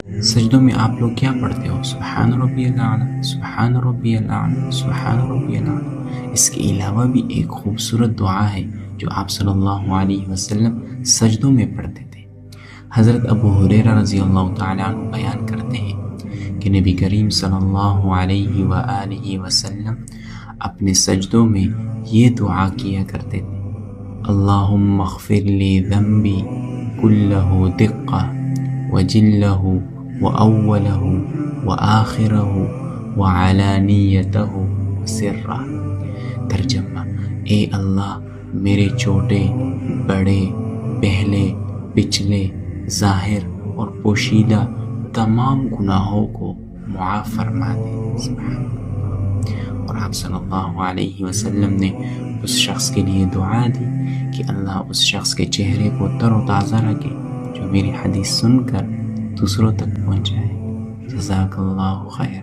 سجدوں میں آپ لوگ کیا پڑھتے ہو؟ سبحان ربی الاعلیٰ، سبحان ربی الاعلیٰ، سبحان ربی الاعلیٰ۔ اس کے علاوہ بھی ایک خوبصورت دعا ہے جو آپ صلی اللہ علیہ وسلم سجدوں میں پڑھتے تھے۔ حضرت ابو ہریرہ رضی اللہ تعالیٰ عنہ بیان کرتے ہیں کہ نبی کریم صلی اللہ علیہ وآلہ وسلم اپنے سجدوں میں یہ دعا کیا کرتے تھے: اللہم اغفر لی ذنبی کلہ دقہ وجلہ وأولہ وآخرہ وعلانیتہ وسرہ۔ ترجمہ: اے اللہ، میرے چھوٹے، بڑے، پہلے، پچھلے، ظاہر اور پوشیدہ تمام گناہوں کو معاف فرما دے۔ سبحان اللہ۔ اور آپ صلی اللہ علیہ وسلم نے اس شخص کے لیے دعا دی کہ اللہ اس شخص کے چہرے کو تر و تازہ رکھے جو میری حدیث سن کر دوسروں تک پہنچائے۔ جزاک اللہ خیر۔